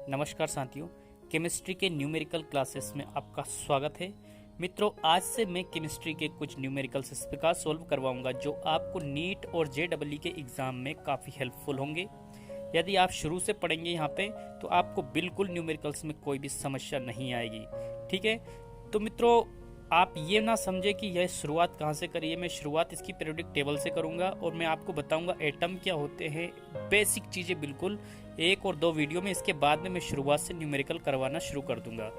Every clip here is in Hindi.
नमस्कार साथियों, केमिस्ट्री के न्यूमेरिकल क्लासेस में आपका स्वागत है। मित्रों, आज से मैं केमिस्ट्री के कुछ न्यूमेरिकल्स इस प्रकार सॉल्व करवाऊंगा जो आपको नीट और जेईई के एग्जाम में काफ़ी हेल्पफुल होंगे। यदि आप शुरू से पढ़ेंगे यहाँ पे तो आपको बिल्कुल न्यूमेरिकल्स में कोई भी समस्या नहीं आएगी। ठीक है, तो मित्रों आप ये ना समझे कि यह शुरुआत कहाँ से करिए। मैं शुरुआत इसकी पीरियोडिक टेबल से करूँगा और मैं आपको बताऊँगा एटम क्या होते हैं, बेसिक चीज़ें बिल्कुल 1 और 2 वीडियो में। इसके बाद में मैं शुरुआत से न्यूमेरिकल करवाना शुरू कर दूंगा।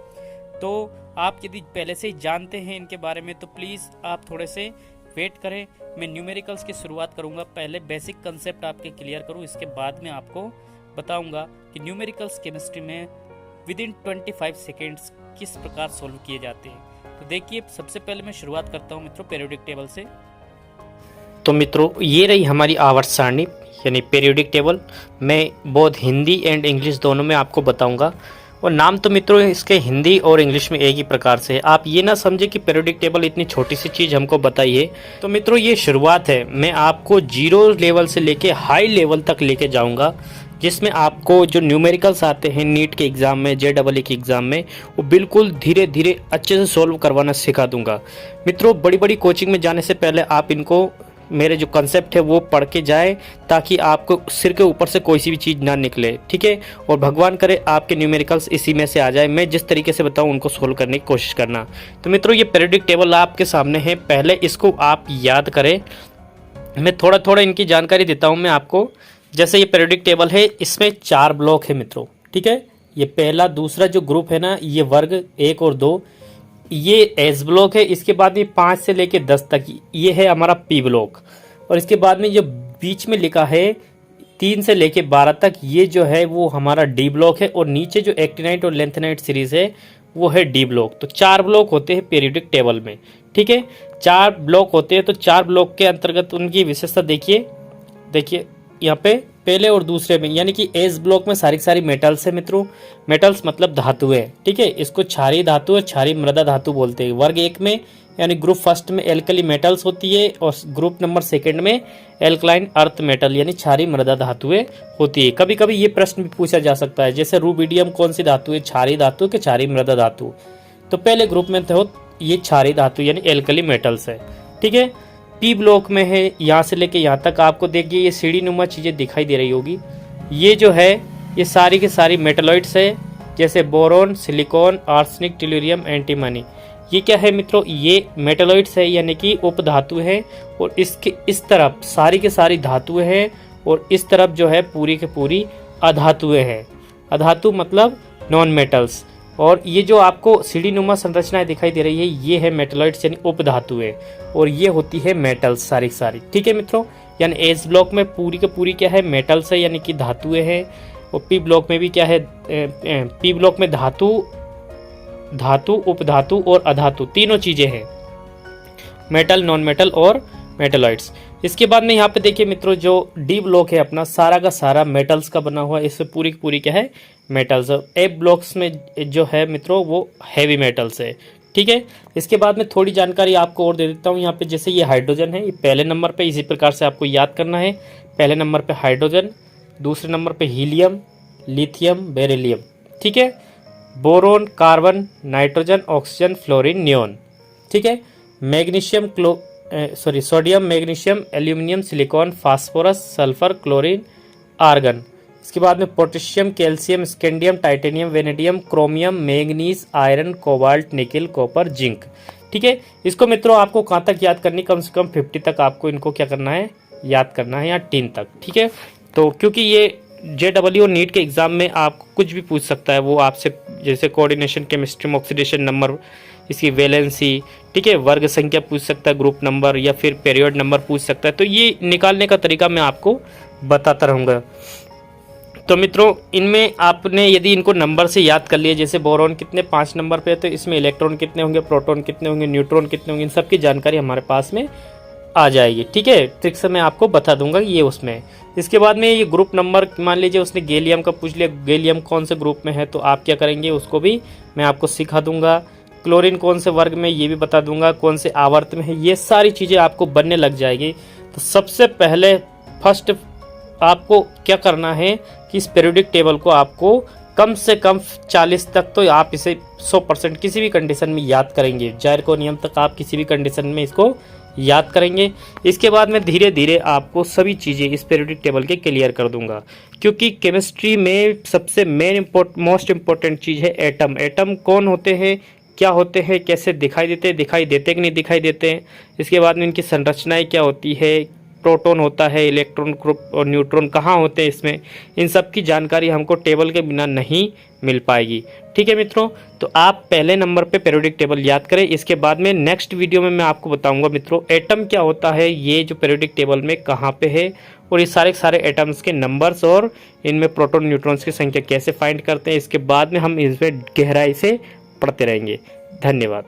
तो आप यदि पहले से ही जानते हैं इनके बारे में तो प्लीज़ आप थोड़े से वेट करें। मैं न्यूमेरिकल्स की शुरुआत करूंगा, पहले बेसिक कंसेप्ट आपके क्लियर करूं, इसके बाद में आपको बताऊंगा कि न्यूमेरिकल्स केमिस्ट्री में विदिन 25 सेकेंड्स किस प्रकार सॉल्व किए जाते हैं। तो देखिए, सबसे पहले मैं शुरुआत करता हूं मित्रों पीरियोडिक टेबल से। तो मित्रों ये रही हमारी आवर्त सारणी यानी पीरियोडिक टेबल। मैं बहुत हिंदी एंड इंग्लिश दोनों में आपको बताऊंगा। और नाम तो मित्रों इसके हिंदी और इंग्लिश में एक ही प्रकार से है। आप ये ना समझे कि पीरियोडिक टेबल इतनी छोटी सी चीज़ हमको बताइए। तो मित्रों ये शुरुआत है, मैं आपको 0 लेवल से लेके हाई लेवल तक लेके जाऊंगा, जिसमें आपको जो न्यूमेरिकल्स आते हैं नीट के एग्ज़ाम में, जेईई के एग्ज़ाम में, वो बिल्कुल धीरे धीरे अच्छे से सॉल्व करवाना सिखा दूंगा। मित्रों बड़ी बड़ी कोचिंग में जाने से पहले आप इनको मेरे जो कंसेप्ट है वो पढ़ के जाए, ताकि आपको सिर के ऊपर से कोई सी भी चीज़ ना निकले। ठीक है, और भगवान करे आपके न्यूमेरिकल्स इसी में से आ जाए। मैं जिस तरीके से बताऊं उनको सोल्व करने की कोशिश करना। तो मित्रों ये पीरियोडिक टेबल आपके सामने है, पहले इसको आप याद करें। मैं थोड़ा थोड़ा इनकी जानकारी देता हूँ मैं आपको। जैसे ये पीरियोडिक टेबल है, इसमें 4 ब्लॉक है मित्रों। ठीक है, ये पहला दूसरा जो ग्रुप है ना, ये वर्ग 1 और 2, ये एस ब्लॉक है। इसके बाद में 5 से लेके 10 तक ये है हमारा पी ब्लॉक। और इसके बाद में जो बीच में लिखा है 3 से लेके 12 तक, ये जो है वो हमारा डी ब्लॉक है। और नीचे जो एक्टिनाइट और लेंथेनाइट सीरीज है वो है डी ब्लॉक। तो 4 ब्लॉक होते हैं पीरियोडिक टेबल में। ठीक है, 4 ब्लॉक होते हैं। तो 4 ब्लॉक के अंतर्गत उनकी विशेषता देखिए यहाँ पे पहले और दूसरे में, यानी कि एस ब्लॉक में सारी सारी मेटल्स है मित्रों। मेटल्स मतलब धातु है। ठीक है, इसको क्षारीय धातु और क्षारीय मृदा धातु बोलते हैं। वर्ग 1 में यानी ग्रुप फर्स्ट में एल्कली मेटल्स होती है, और ग्रुप नंबर 2 में एल्कलाइन अर्थ मेटल यानी क्षारीय मृदा धातुएं होती है। कभी कभी ये प्रश्न भी पूछा जा सकता है, जैसे रूबिडियम कौन सी धातु है, क्षारीय धातु के क्षारीय मृदा धातु। तो पहले ग्रुप में तो ये क्षारीय धातु यानी एल्कली मेटल्स है। ठीक है, पी ब्लॉक में है, यहाँ से लेके यहाँ तक आपको देखिए ये सीढ़ी नुमा चीज़ें दिखाई दे रही होगी। ये जो है ये सारी की सारी मेटलॉइड्स है, जैसे boron, silicon, arsenic, tellurium, antimony. ये क्या है मित्रों, ये मेटलॉइड्स है यानी कि उपधातु है। और इसके इस तरफ सारी के सारी धातुएं हैं, और इस तरफ जो है पूरी के पूरी अधातुएं हैं। अधातु मतलब नॉन मेटल्स। और ये जो आपको सीढ़ी नुमा संरचनाएं दिखाई दे रही है, ये है मेटलॉइड्स यानी उपधातुएं, और ये होती है मेटल्स सारी सारी। ठीक है मित्रों, यानी एस ब्लॉक में पूरी के पूरी क्या है, मेटल्स है यानी कि धातुएं हैं। और पी ब्लॉक में भी क्या है, पी ब्लॉक में धातु, उपधातु और अधातु तीनों चीजें हैं, मेटल, नॉन मेटल और मेटलॉइड्स। इसके बाद में यहाँ पे देखिए मित्रों, जो डी ब्लॉक है अपना सारा का सारा मेटल्स का बना हुआ है। इससे पूरी की पूरी क्या है, मेटल्स। ए ब्लॉक्स में जो है मित्रों वो हैवी मेटल्स है। ठीक है, इसके बाद में थोड़ी जानकारी आपको और दे देता हूँ यहाँ पे। जैसे ये हाइड्रोजन है, ये पहले नंबर पे, इसी प्रकार से आपको याद करना है। पहले नंबर पे हाइड्रोजन, दूसरे नंबर पे हीलियम, लिथियम, बेरिलियम। ठीक है, boron, carbon, nitrogen, oxygen, fluorine, neon. ठीक है, magnesium, sodium, magnesium, aluminium, silicon, phosphorus, sulphur, chlorine, argon. इसके बाद में potassium, calcium, scandium, titanium, vanadium, chromium, manganese, iron, cobalt, nickel, copper, zinc. ठीक है, इसको मित्रों आपको कहाँ तक याद करनी, कम से कम 50 तक आपको इनको क्या करना है, याद करना है, या 10 तक। ठीक है, तो क्योंकि ये जेईई और नीट के एग्जाम में आपको कुछ भी पूछ सकता है वो आपसे, जैसे कोऑर्डिनेशन, केमिस्ट्री में ऑक्सीडेशन नंबर, इसकी वैलेंसी, ठीक है, वर्ग संख्या पूछ सकता है, ग्रुप नंबर, या फिर पीरियड नंबर पूछ सकता है। तो ये निकालने का तरीका मैं आपको बताता रहूँगा। तो मित्रों इनमें आपने यदि इनको नंबर से याद कर लिए, जैसे बोरोन कितने 5 नंबर पे है, तो इसमें इलेक्ट्रॉन कितने होंगे, प्रोटॉन कितने होंगे, न्यूट्रॉन कितने होंगे, इन सब की जानकारी हमारे पास में आ जाएगी। ठीक है, ट्रिक से मैं आपको बता दूंगा ये उसमें। इसके बाद में ये ग्रुप नंबर, मान लीजिए उसने गैलियम का पूछ लिया, गैलियम कौन से ग्रुप में है, तो आप क्या करेंगे उसको भी मैं आपको सिखा दूंगा। क्लोरीन कौन से वर्ग में, ये भी बता दूंगा, कौन से आवर्त में है, ये सारी चीज़ें आपको बनने लग जाएगी। तो सबसे पहले फर्स्ट आपको क्या करना है कि इस पीरियोडिक टेबल को आपको कम से कम 40 तक तो आप इसे 100% किसी भी कंडीशन में याद करेंगे। जैरको नियम तक आप किसी भी कंडीशन में इसको याद करेंगे। इसके बाद मैं धीरे धीरे आपको सभी चीज़ें इस पीरियोडिक टेबल के क्लियर कर दूंगा, क्योंकि केमिस्ट्री में सबसे मोस्ट इम्पोर्टेंट चीज़ है एटम। एटम कौन होते हैं, क्या होते हैं, कैसे दिखाई देते कि नहीं दिखाई देते हैं। इसके बाद में इनकी संरचनाएं क्या होती है, प्रोटॉन होता है, इलेक्ट्रॉन ग्रुप और न्यूट्रॉन कहाँ होते हैं इसमें, इन सब की जानकारी हमको टेबल के बिना नहीं मिल पाएगी। ठीक है मित्रों, तो आप पहले नंबर पे पीरियोडिक टेबल याद करें। इसके बाद में नेक्स्ट वीडियो में मैं आपको बताऊंगा मित्रों एटम क्या होता है, ये जो पीरियोडिक टेबल में कहाँ पे है, और ये सारे एटम्स के नंबर्स और इनमें प्रोटॉन न्यूट्रॉन्स की संख्या कैसे फाइंड करते हैं। इसके बाद में हम इसमें गहराई से पढ़ते रहेंगे। धन्यवाद।